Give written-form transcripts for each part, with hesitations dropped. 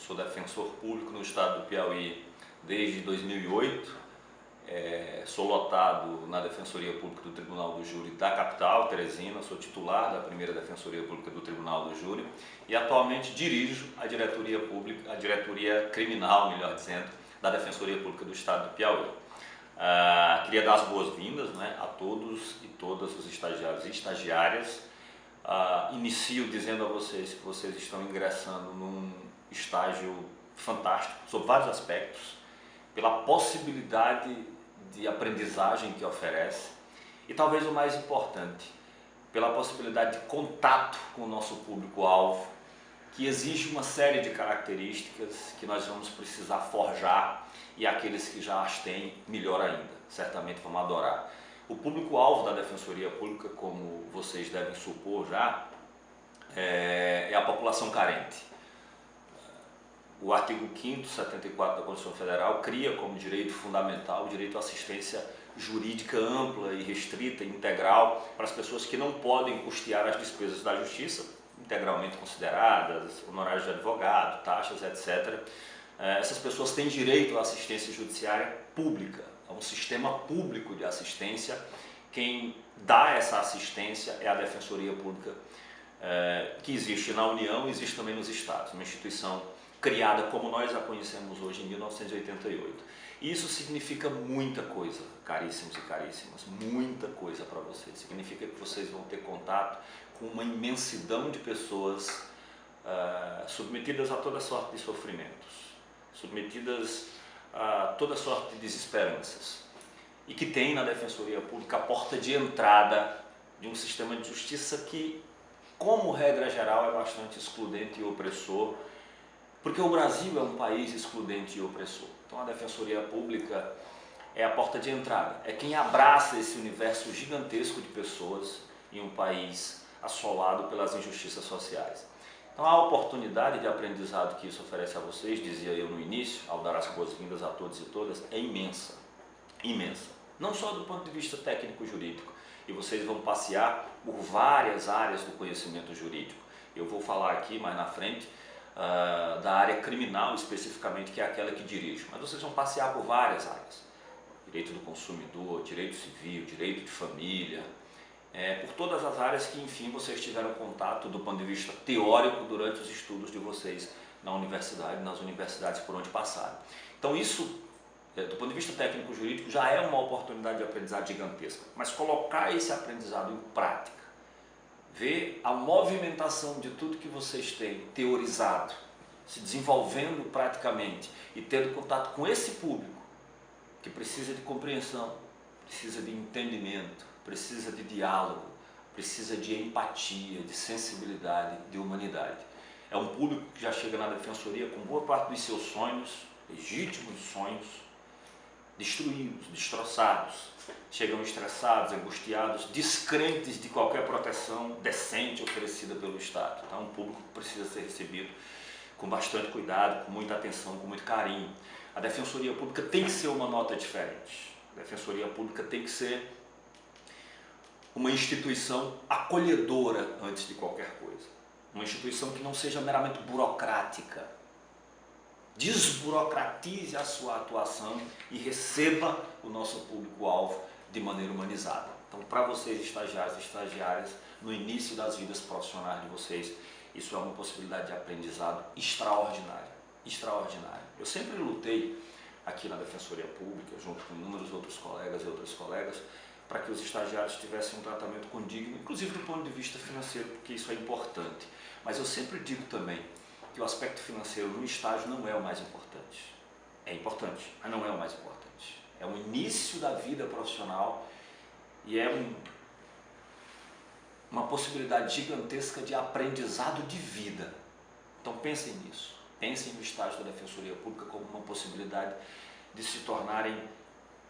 sou defensor público no estado do Piauí desde 2008. Sou lotado na Defensoria Pública do Tribunal do Júri da capital, Teresina, sou titular da primeira Defensoria Pública do Tribunal do Júri e atualmente dirijo a diretoria pública, a diretoria criminal, melhor dizendo, da Defensoria Pública do Estado do Piauí. Queria dar as boas-vindas, né, a todos e todas os estagiários e estagiárias. Inicio dizendo a vocês que vocês estão ingressando num estágio fantástico, sob vários aspectos, pela possibilidade de aprendizagem que oferece e talvez o mais importante, pela possibilidade de contato com o nosso público-alvo, que exige uma série de características que nós vamos precisar forjar e aqueles que já as têm, melhor ainda, certamente vão adorar. O público-alvo da Defensoria Pública, como vocês devem supor já, é a população carente. O artigo 5º, 74 da Constituição Federal cria como direito fundamental o direito à assistência jurídica ampla e restrita e integral para as pessoas que não podem custear as despesas da justiça, integralmente consideradas, honorários de advogado, taxas, etc. Essas pessoas têm direito à assistência judiciária pública, a um sistema público de assistência. Quem dá essa assistência é a Defensoria Pública, que existe na União e existe também nos Estados, uma instituição criada como nós a conhecemos hoje em 1988. E isso significa muita coisa, caríssimos e caríssimas, muita coisa para vocês. Significa que vocês vão ter contato com uma imensidão de pessoas submetidas a toda sorte de sofrimentos, submetidas a toda sorte de desesperanças, e que tem na Defensoria Pública a porta de entrada de um sistema de justiça que, como regra geral, é bastante excludente e opressor, porque o Brasil é um país excludente e opressor. Então a Defensoria Pública é a porta de entrada, é quem abraça esse universo gigantesco de pessoas em um país assolado pelas injustiças sociais. Então a oportunidade de aprendizado que isso oferece a vocês, dizia eu no início, ao dar as boas-vindas a todos e todas, é imensa, imensa. Não só do ponto de vista técnico-jurídico, e vocês vão passear por várias áreas do conhecimento jurídico. Eu vou falar aqui mais na frente da área criminal especificamente, que é aquela que dirijo, mas vocês vão passear por várias áreas: direito do consumidor, direito civil, direito de família, por todas as áreas que, enfim, vocês tiveram contato do ponto de vista teórico durante os estudos de vocês na universidade, nas universidades por onde passaram. Então isso, do ponto de vista técnico-jurídico, já é uma oportunidade de aprendizado gigantesca, mas colocar esse aprendizado em prática, ver a movimentação de tudo que vocês têm teorizado, se desenvolvendo praticamente e tendo contato com esse público que precisa de compreensão, precisa de entendimento, precisa de diálogo, precisa de empatia, de sensibilidade, de humanidade. É um público que já chega na Defensoria com boa parte dos seus sonhos, legítimos sonhos, destruídos, destroçados, chegam estressados, angustiados, descrentes de qualquer proteção decente oferecida pelo Estado. Então, um público que precisa ser recebido com bastante cuidado, com muita atenção, com muito carinho. A Defensoria Pública tem que ser uma nota diferente. A Defensoria Pública tem que ser uma instituição acolhedora antes de qualquer coisa. Uma instituição que não seja meramente burocrática. Desburocratize a sua atuação e receba o nosso público-alvo de maneira humanizada. Então, para vocês, estagiários e estagiárias, no início das vidas profissionais de vocês, isso é uma possibilidade de aprendizado extraordinária, extraordinária. Eu sempre lutei aqui na Defensoria Pública, junto com inúmeros outros colegas e outras colegas, para que os estagiários tivessem um tratamento condigno, inclusive do ponto de vista financeiro, porque isso é importante. Mas eu sempre digo também que o aspecto financeiro no estágio não é o mais importante. É importante, mas não é o mais importante. É o início da vida profissional e é uma possibilidade gigantesca de aprendizado de vida. Então pensem nisso. Pensem no estágio da Defensoria Pública como uma possibilidade de se tornarem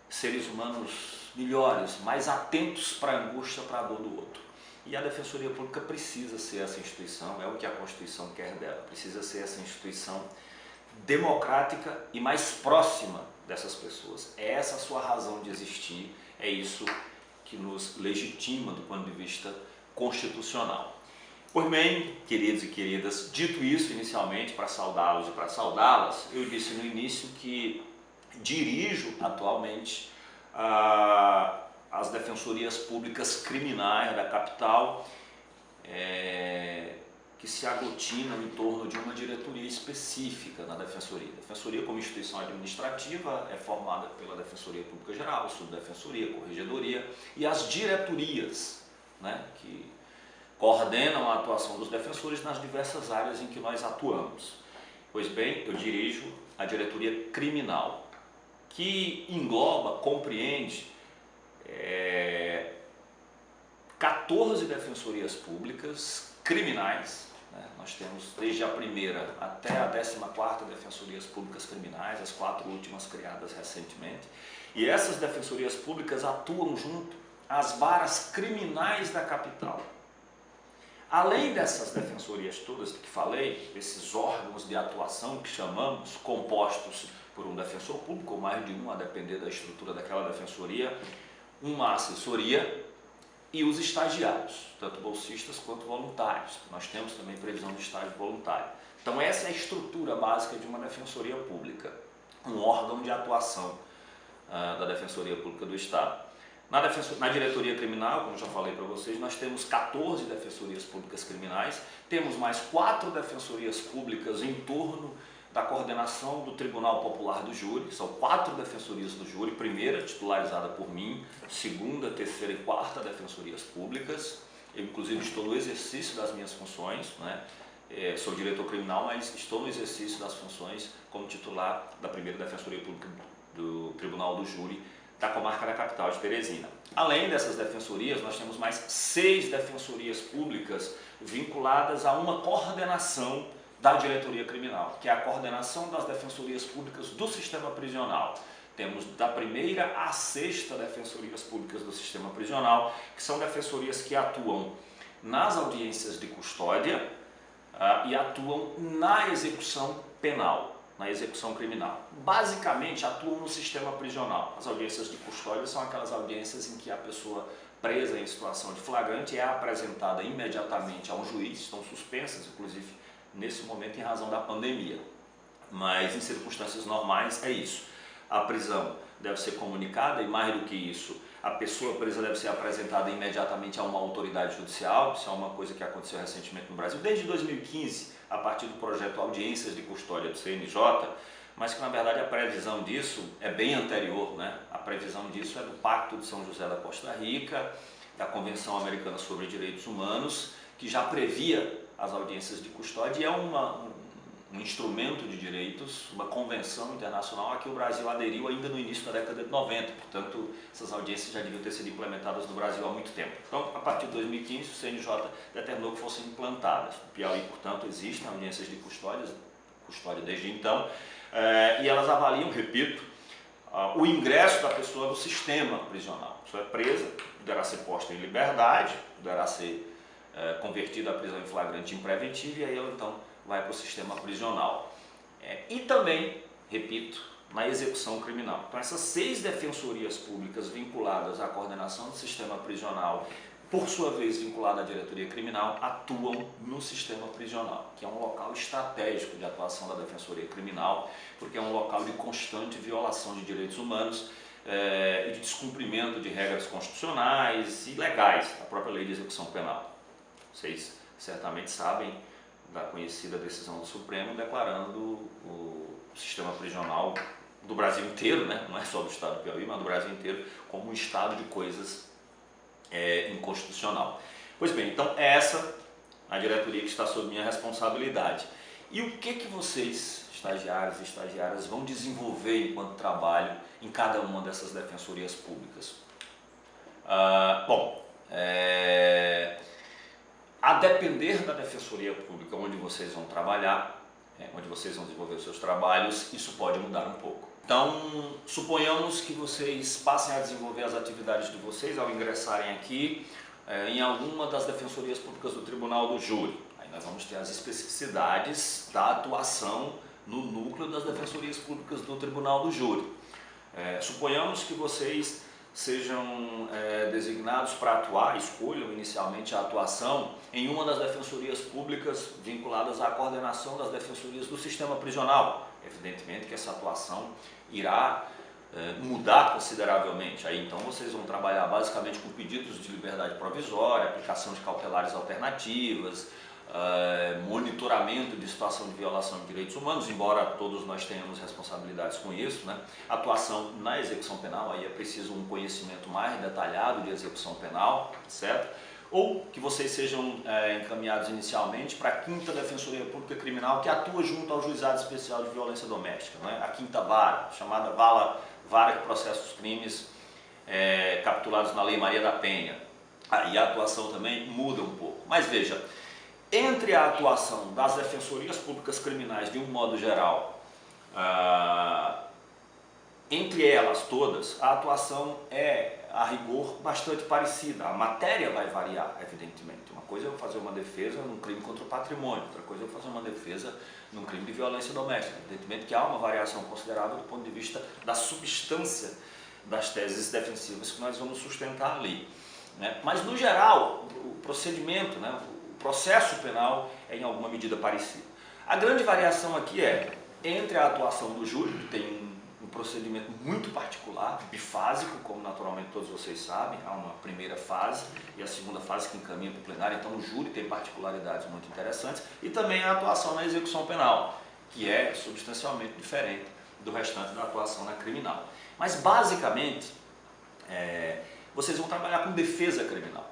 seres humanos melhores, mais atentos para a angústia, para a dor do outro. E a Defensoria Pública precisa ser essa instituição, é o que a Constituição quer dela, precisa ser essa instituição democrática e mais próxima dessas pessoas. É essa a sua razão de existir, é isso que nos legitima do ponto de vista constitucional. Pois bem, queridos e queridas, dito isso inicialmente para saudá-los e para saudá-las, eu disse no início que dirijo atualmente as defensorias públicas criminais da capital, que se aglutinam em torno de uma diretoria específica na Defensoria. A Defensoria, como instituição administrativa, é formada pela Defensoria Pública Geral, Subdefensoria, Corregedoria e as diretorias, né, que coordenam a atuação dos defensores nas diversas áreas em que nós atuamos. Pois bem, eu dirijo a diretoria criminal, que engloba, compreende 14 defensorias públicas criminais, né? Nós temos desde a primeira até a 14ª defensorias públicas criminais, as 4 últimas criadas recentemente, e essas defensorias públicas atuam junto às varas criminais da capital. Além dessas defensorias todas que falei, esses órgãos de atuação que chamamos, compostos por um defensor público, ou mais de um, a depender da estrutura daquela defensoria, uma assessoria e os estagiários, tanto bolsistas quanto voluntários. Nós temos também previsão de estágio voluntário. Então essa é a estrutura básica de uma defensoria pública, um órgão de atuação da Defensoria Pública do Estado. Na diretoria criminal, como já falei para vocês, nós temos 14 defensorias públicas criminais, temos mais 4 defensorias públicas em torno da coordenação do Tribunal Popular do Júri. São 4 defensorias do júri, primeira titularizada por mim, segunda, terceira e quarta defensorias públicas. Eu inclusive estou no exercício das minhas funções, né? Sou diretor criminal, mas estou no exercício das funções como titular da primeira defensoria pública do Tribunal do Júri da comarca da capital de Teresina. Além dessas defensorias, nós temos mais 6 defensorias públicas vinculadas a uma coordenação da diretoria criminal, que é a coordenação das defensorias públicas do sistema prisional. Temos da primeira à 6ª defensorias públicas do sistema prisional, que são defensorias que atuam nas audiências de custódia e atuam na execução penal, na execução criminal. Basicamente atuam no sistema prisional. As audiências de custódia são aquelas audiências em que a pessoa presa em situação de flagrante é apresentada imediatamente a um juiz, estão suspensas inclusive nesse momento em razão da pandemia, mas em circunstâncias normais é isso. A prisão deve ser comunicada e, mais do que isso, a pessoa presa deve ser apresentada imediatamente a uma autoridade judicial. Isso é uma coisa que aconteceu recentemente no Brasil, desde 2015, a partir do projeto Audiências de Custódia do CNJ, mas que na verdade a previsão disso é bem anterior, né? A previsão disso é do Pacto de São José da Costa Rica, da Convenção Americana sobre Direitos Humanos, que já previa as audiências de custódia, e é um instrumento de direitos, uma convenção internacional a que o Brasil aderiu ainda no início da década de 90, portanto essas audiências já deviam ter sido implementadas no Brasil há muito tempo. Então, a partir de 2015, o CNJ determinou que fossem implantadas. No Piauí, portanto, existem audiências de custódia desde então, e elas avaliam, repito, o ingresso da pessoa no sistema prisional. A pessoa é presa, poderá ser posta em liberdade, poderá ser convertida a prisão em flagrante em preventivo, e aí ela então vai para o sistema prisional. E também, repito, na execução criminal. Então essas 6 defensorias públicas vinculadas à coordenação do sistema prisional, por sua vez vinculada à diretoria criminal, atuam no sistema prisional, que é um local estratégico de atuação da defensoria criminal, porque é um local de constante violação de direitos humanos e de descumprimento de regras constitucionais e legais, da própria lei de execução penal. Vocês certamente sabem da conhecida decisão do Supremo declarando o sistema prisional do Brasil inteiro, né? Não é só do estado do Piauí, mas do Brasil inteiro, como um estado de coisas inconstitucional. Pois bem, então essa é a diretoria que está sob minha responsabilidade. E o que vocês, estagiários e estagiárias, vão desenvolver enquanto trabalho em cada uma dessas defensorias públicas? A depender da defensoria pública onde vocês vão trabalhar, onde vocês vão desenvolver os seus trabalhos, isso pode mudar um pouco. Então, suponhamos que vocês passem a desenvolver as atividades de vocês ao ingressarem aqui em alguma das defensorias públicas do Tribunal do Júri. Aí nós vamos ter as especificidades da atuação no núcleo das defensorias públicas do Tribunal do Júri. Suponhamos que vocês sejam designados para atuar, escolham inicialmente a atuação em uma das defensorias públicas vinculadas à coordenação das defensorias do sistema prisional. Evidentemente que essa atuação irá mudar consideravelmente. Aí então vocês vão trabalhar basicamente com pedidos de liberdade provisória, aplicação de cautelares alternativas, monitoramento de situação de violação de direitos humanos, embora todos nós tenhamos responsabilidades com isso, né? Atuação na execução penal, aí é preciso um conhecimento mais detalhado de execução penal, certo? Ou que vocês sejam encaminhados inicialmente para a 5ª Defensoria Pública Criminal, que atua junto ao Juizado Especial de Violência Doméstica, né? A 5ª Vara, chamada Vara que processa os crimes capitulados na Lei Maria da Penha. Aí a atuação também muda um pouco. Mas veja, entre a atuação das defensorias públicas criminais de um modo geral, entre elas todas, a atuação é, a rigor, bastante parecida. A matéria vai variar, evidentemente. Uma coisa é eu fazer uma defesa num crime contra o patrimônio, outra coisa é eu fazer uma defesa num crime de violência doméstica. Evidentemente que há uma variação considerável do ponto de vista da substância das teses defensivas que nós vamos sustentar ali, né? Mas, no geral, o procedimento, né, o processo penal é em alguma medida parecido. A grande variação aqui é entre a atuação do júri, que tem um procedimento muito particular, bifásico, como naturalmente todos vocês sabem. Há uma primeira fase e a segunda fase que encaminha para o plenário, então o júri tem particularidades muito interessantes, e também a atuação na execução penal, que é substancialmente diferente do restante da atuação na criminal. Mas basicamente, vocês vão trabalhar com defesa criminal.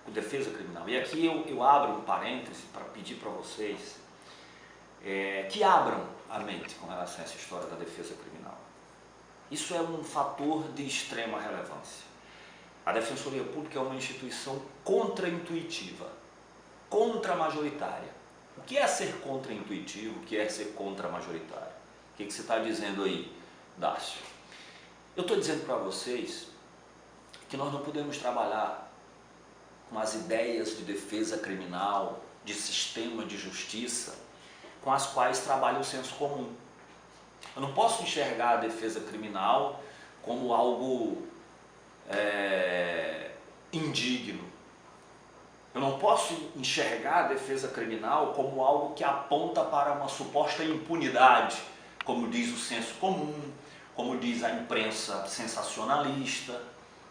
Com defesa criminal. E aqui eu abro um parêntese para pedir para vocês que abram a mente com relação a essa história da defesa criminal. Isso é um fator de extrema relevância. A Defensoria Pública é uma instituição contraintuitiva, contramajoritária. O que é ser contraintuitivo? O que é ser contramajoritário? O que você está dizendo aí, Dácio? Eu estou dizendo para vocês que nós não podemos trabalhar com as ideias de defesa criminal, de sistema de justiça, com as quais trabalha o senso comum. Eu não posso enxergar a defesa criminal como algo indigno. Eu não posso enxergar a defesa criminal como algo que aponta para uma suposta impunidade, como diz o senso comum, como diz a imprensa sensacionalista,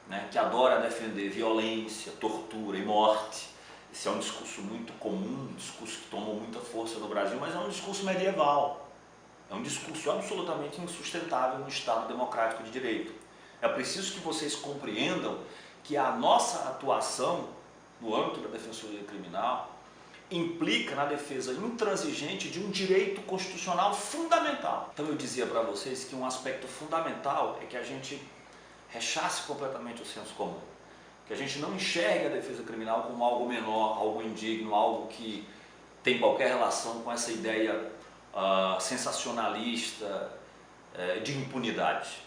né, que adora defender violência, tortura e morte. Esse é um discurso muito comum, um discurso que tomou muita força no Brasil, mas é um discurso medieval. É um discurso absolutamente insustentável no Estado democrático de direito. É preciso que vocês compreendam que a nossa atuação no âmbito da Defensoria Criminal implica na defesa intransigente de um direito constitucional fundamental. Então eu dizia para vocês que um aspecto fundamental é que a gente rechace completamente o senso comum. Que a gente não enxergue a defesa criminal como algo menor, algo indigno, algo que tem qualquer relação com essa ideia sensacionalista de impunidade,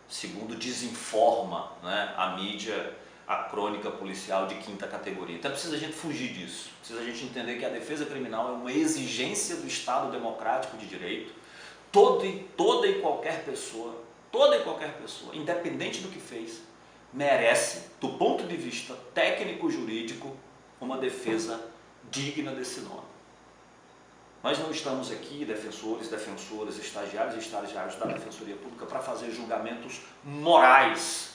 segundo desinforma, né, a mídia, a crônica policial de 5ª categoria. Então precisa a gente fugir disso, precisa a gente entender que a defesa criminal é uma exigência do Estado democrático de direito. Toda e qualquer pessoa, independente do que fez, merece, do ponto de vista técnico-jurídico, uma defesa digna desse nome. Nós não estamos aqui, defensores, defensoras, estagiários e estagiários da Defensoria Pública, para fazer julgamentos morais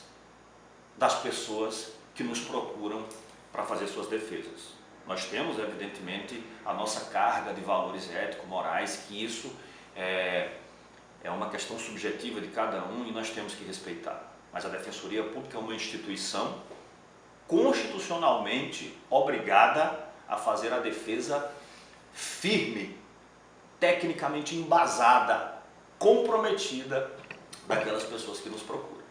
das pessoas que nos procuram para fazer suas defesas. Nós temos, evidentemente, a nossa carga de valores ético-morais, que isso é uma questão subjetiva de cada um e nós temos que respeitar. Mas a Defensoria Pública é uma instituição constitucionalmente obrigada a fazer a defesa firme, tecnicamente embasada, comprometida daquelas pessoas que nos procuram.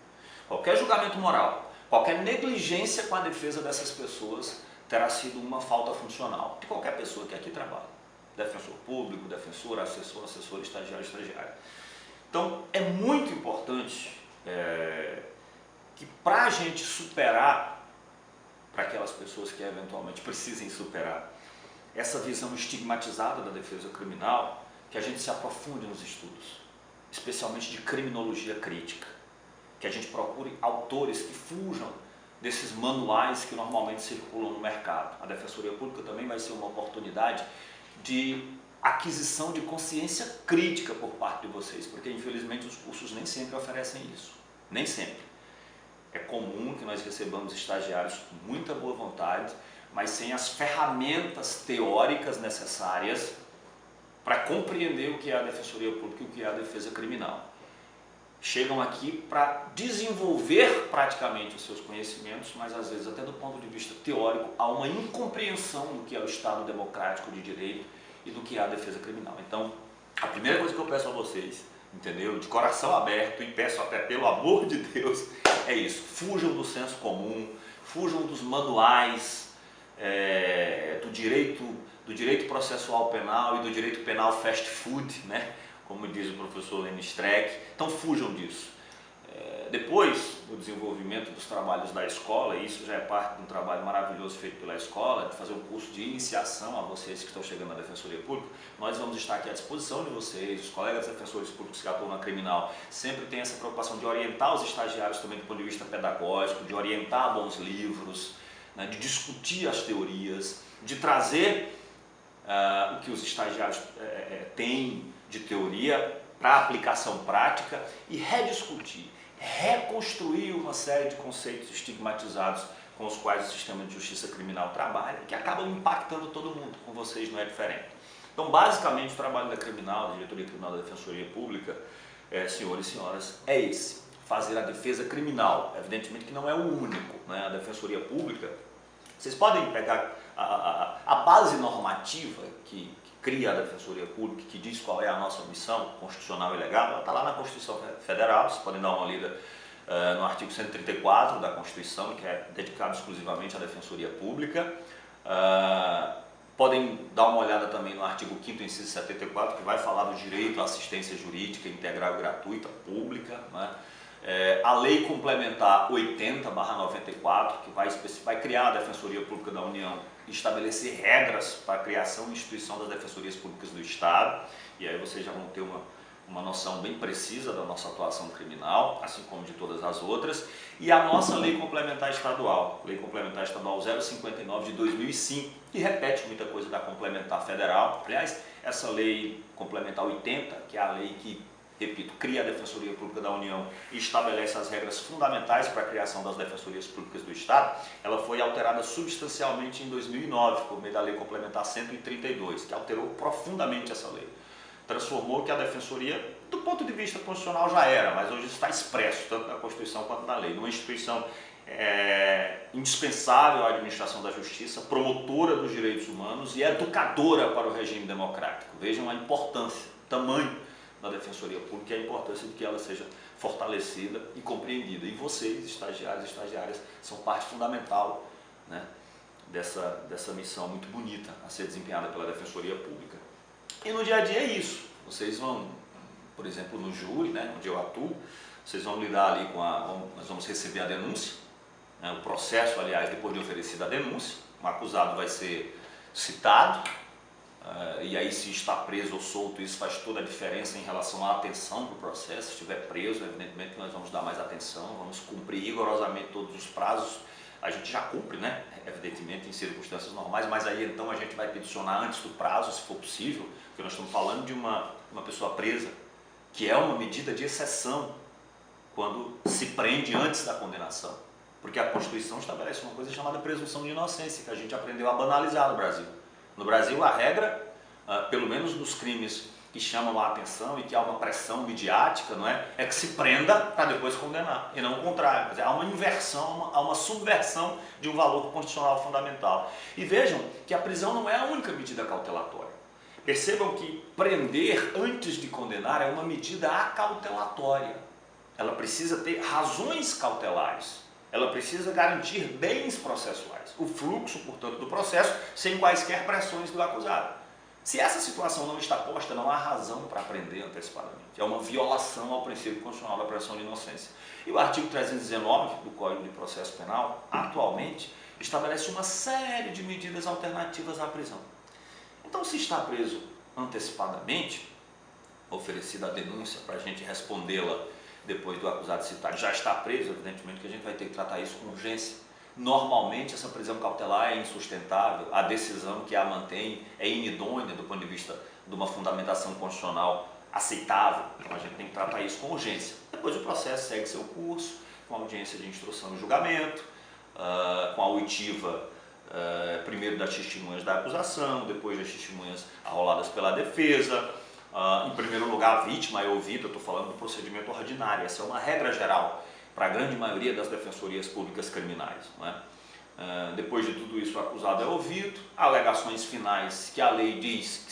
Qualquer julgamento moral, qualquer negligência com a defesa dessas pessoas terá sido uma falta funcional de qualquer pessoa que aqui trabalha. Defensor público, defensor, assessor, estagiário, estagiária. Então é muito importante que para a gente superar, para aquelas pessoas que eventualmente precisem superar, essa visão estigmatizada da defesa criminal, que a gente se aprofunde nos estudos, especialmente de criminologia crítica. que a gente procure autores que fujam desses manuais que normalmente circulam no mercado. A Defensoria Pública também vai ser uma oportunidade de aquisição de consciência crítica por parte de vocês, porque infelizmente os cursos nem sempre oferecem isso, nem sempre. É comum que nós recebamos estagiários com muita boa vontade, mas sem as ferramentas teóricas necessárias para compreender o que é a Defensoria Pública e o que é a defesa criminal. Chegam aqui para desenvolver praticamente os seus conhecimentos, mas às vezes até do ponto de vista teórico há uma incompreensão do que é o Estado democrático de direito e do que é a defesa criminal. Então, a primeira coisa que eu peço a vocês, entendeu? De coração aberto, e peço até pelo amor de Deus, é isso. Fujam do senso comum, fujam dos manuais do direito processual penal e do direito penal fast food, né? Como diz o professor Lênin Streck. Então fujam disso. Depois, o desenvolvimento dos trabalhos da escola, e isso já é parte de um trabalho maravilhoso feito pela escola, de fazer um curso de iniciação a vocês que estão chegando na Defensoria Pública, nós vamos estar aqui à disposição de vocês, os colegas defensores públicos que atuam na criminal, sempre tem essa preocupação de orientar os estagiários também do ponto de vista pedagógico, de orientar bons livros, né, de discutir as teorias, de trazer o que os estagiários têm de teoria para aplicação prática e rediscutir, reconstruir uma série de conceitos estigmatizados com os quais o sistema de justiça criminal trabalha, que acabam impactando todo mundo, com vocês não é diferente. Então, basicamente, o trabalho da criminal, da diretoria criminal da Defensoria Pública, senhores e senhoras, é esse: fazer a defesa criminal. Evidentemente que não é o único, né? A Defensoria Pública, vocês podem pegar a base normativa que cria a Defensoria Pública, que diz qual é a nossa missão constitucional e legal, ela está lá na Constituição Federal, vocês podem dar uma lida no artigo 134 da Constituição, que é dedicado exclusivamente à Defensoria Pública. Podem dar uma olhada também no artigo 5º, inciso 74, que vai falar do direito à assistência jurídica integral e gratuita pública, né? A Lei Complementar 80/94, que vai criar a Defensoria Pública da União e estabelecer regras para a criação e instituição das Defensorias Públicas do Estado, e aí vocês já vão ter uma noção bem precisa da nossa atuação criminal, assim como de todas as outras, e a nossa Lei Complementar Estadual, Lei Complementar Estadual 059 de 2005, que repete muita coisa da Complementar Federal. Aliás, essa Lei Complementar 80, que é a lei que, repito, cria a Defensoria Pública da União e estabelece as regras fundamentais para a criação das Defensorias Públicas do Estado, ela foi alterada substancialmente em 2009, por meio da Lei Complementar 132, que alterou profundamente essa lei. Transformou que a Defensoria, do ponto de vista constitucional já era, mas hoje está expresso, tanto na Constituição quanto na lei, numa instituição indispensável à administração da justiça, promotora dos direitos humanos e educadora para o regime democrático. Vejam a importância, o tamanho da Defensoria Pública e a importância de que ela seja fortalecida e compreendida. E vocês, estagiários e estagiárias, são parte fundamental, né, dessa missão muito bonita a ser desempenhada pela Defensoria Pública. E no dia a dia é isso. Vocês vão, por exemplo, no júri, né, onde eu atuo, vocês vão lidar ali nós vamos receber a denúncia, né, o processo, aliás, depois de oferecida a denúncia, o acusado vai ser citado, e aí se está preso ou solto, isso faz toda a diferença em relação à atenção do processo. Se estiver preso, evidentemente que nós vamos dar mais atenção, vamos cumprir rigorosamente todos os prazos. A gente já cumpre, né? Evidentemente em circunstâncias normais, mas aí então a gente vai peticionar antes do prazo, se for possível, porque nós estamos falando de uma pessoa presa, que é uma medida de exceção quando se prende antes da condenação, porque a Constituição estabelece uma coisa chamada presunção de inocência, que a gente aprendeu a banalizar no Brasil. No Brasil, a regra, pelo menos nos crimes que chamam a atenção e que há uma pressão midiática, não é? É que se prenda para depois condenar, e não o contrário. Quer dizer, há uma inversão, há uma subversão de um valor constitucional fundamental. E vejam que a prisão não é a única medida cautelatória. Percebam que prender antes de condenar é uma medida acautelatória. Ela precisa ter razões cautelares. Ela precisa garantir bens processuais, o fluxo, portanto, do processo, sem quaisquer pressões do acusado. Se essa situação não está posta, não há razão para prender antecipadamente. É uma violação ao princípio constitucional da presunção de inocência. E o artigo 319 do Código de Processo Penal, atualmente, estabelece uma série de medidas alternativas à prisão. Então, se está preso antecipadamente, oferecida a denúncia para a gente respondê-la depois do acusado citado já está preso, evidentemente que a gente vai ter que tratar isso com urgência. Normalmente essa prisão cautelar é insustentável, a decisão que a mantém é inidônea do ponto de vista de uma fundamentação constitucional aceitável, então a gente tem que tratar isso com urgência. Depois o processo segue seu curso, com audiência de instrução e julgamento, com a oitiva primeiro das testemunhas da acusação, depois das testemunhas arroladas pela defesa. Em primeiro lugar, a vítima é ouvida, eu estou falando do procedimento ordinário, essa é uma regra geral para a grande maioria das defensorias públicas criminais. Não é? Depois de tudo isso, o acusado é ouvido, alegações finais que a lei diz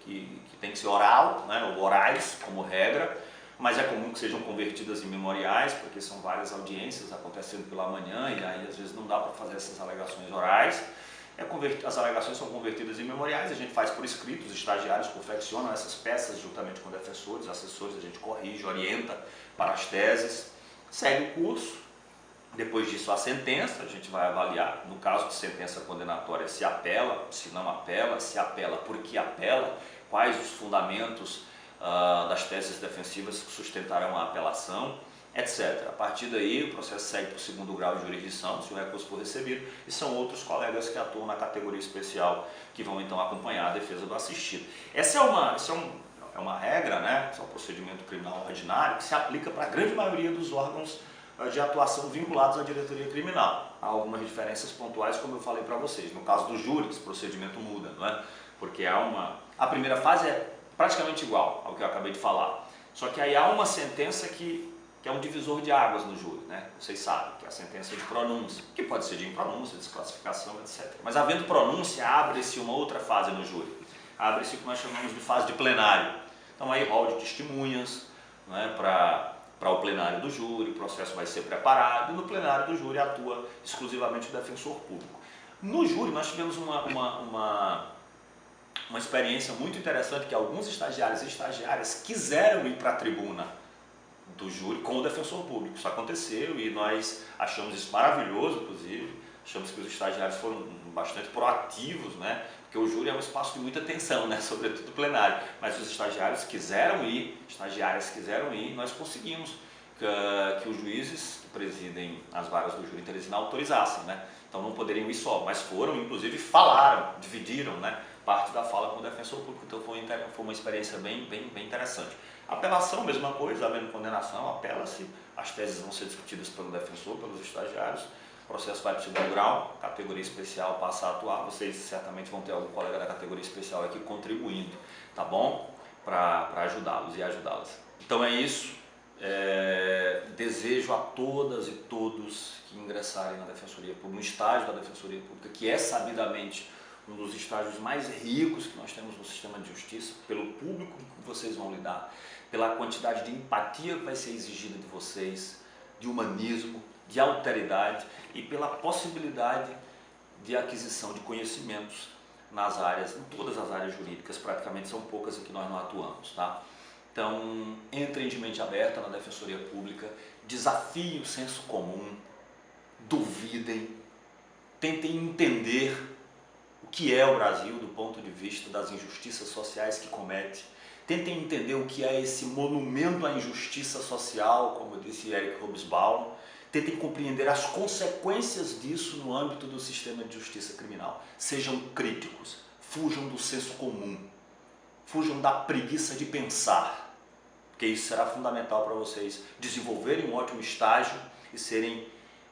que tem que ser oral, né, ou orais como regra, mas é comum que sejam convertidas em memoriais, porque são várias audiências acontecendo pela manhã e aí às vezes não dá para fazer essas alegações orais. As alegações são convertidas em memoriais, a gente faz por escrito, os estagiários confeccionam essas peças juntamente com defensores, assessores, a gente corrige, orienta para as teses, segue o curso. Depois disso a sentença, a gente vai avaliar, no caso de sentença condenatória, se apela, se não apela, se apela, por que apela, quais os fundamentos das teses defensivas que sustentarão a apelação, etc. A partir daí, o processo segue para o segundo grau de jurisdição, se o recurso for recebido, e são outros colegas que atuam na categoria especial que vão então acompanhar a defesa do assistido. Essa é uma regra, né? Esse é um procedimento criminal ordinário que se aplica para a grande maioria dos órgãos de atuação vinculados à diretoria criminal. Há algumas diferenças pontuais, como eu falei para vocês. No caso do júri, esse procedimento muda, não é? Porque a primeira fase é praticamente igual ao que eu acabei de falar. Só que aí há uma sentença que é um divisor de águas no júri, né? Vocês sabem, que é a sentença de pronúncia, que pode ser de impronúncia, desclassificação, etc. Mas havendo pronúncia, abre-se uma outra fase no júri. Abre-se o que nós chamamos de fase de plenário. Então aí rol de testemunhas, né, para o plenário do júri, o processo vai ser preparado e no plenário do júri atua exclusivamente o defensor público. No júri nós tivemos uma experiência muito interessante que alguns estagiários e estagiárias quiseram ir para a tribuna do júri com o defensor público. Isso aconteceu e nós achamos isso maravilhoso, inclusive, achamos que os estagiários foram bastante proativos, né? Porque o júri é um espaço de muita tensão, né? Sobretudo plenário, mas os estagiários quiseram ir, estagiárias quiseram ir, e nós conseguimos que os juízes que presidem as varas do júri em Teresina autorizassem, né? Então não poderiam ir só, mas foram, inclusive falaram, dividiram, né, parte da fala com o defensor público, então foi uma experiência bem interessante. Apelação, mesma coisa, havendo condenação, apela-se, as teses vão ser discutidas pelo defensor, pelos estagiários, o processo vai para o segundo grau, categoria especial passa a atuar, vocês certamente vão ter algum colega da categoria especial aqui contribuindo, tá bom? Para ajudá-los e ajudá-las. Então é isso, desejo a todas e todos que ingressarem na Defensoria Pública, no estágio da Defensoria Pública, que é sabidamente um dos estágios mais ricos que nós temos no sistema de justiça, pelo público que vocês vão lidar, pela quantidade de empatia que vai ser exigida de vocês, de humanismo, de alteridade e pela possibilidade de aquisição de conhecimentos nas áreas, em todas as áreas jurídicas, praticamente são poucas em que nós não atuamos, tá? Então, entrem de mente aberta na Defensoria Pública, desafiem o senso comum, duvidem, tentem entender o que é o Brasil do ponto de vista das injustiças sociais que comete, tentem entender o que é esse monumento à injustiça social, como disse Eric Hobsbawm, tentem compreender as consequências disso no âmbito do sistema de justiça criminal. Sejam críticos, fujam do senso comum, fujam da preguiça de pensar, porque isso será fundamental para vocês desenvolverem um ótimo estágio e serem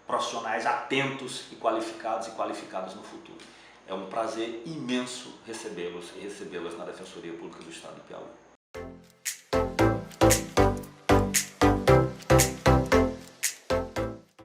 profissionais atentos e qualificadas no futuro. É um prazer imenso recebê-los e recebê-las na Defensoria Pública do Estado do Piauí.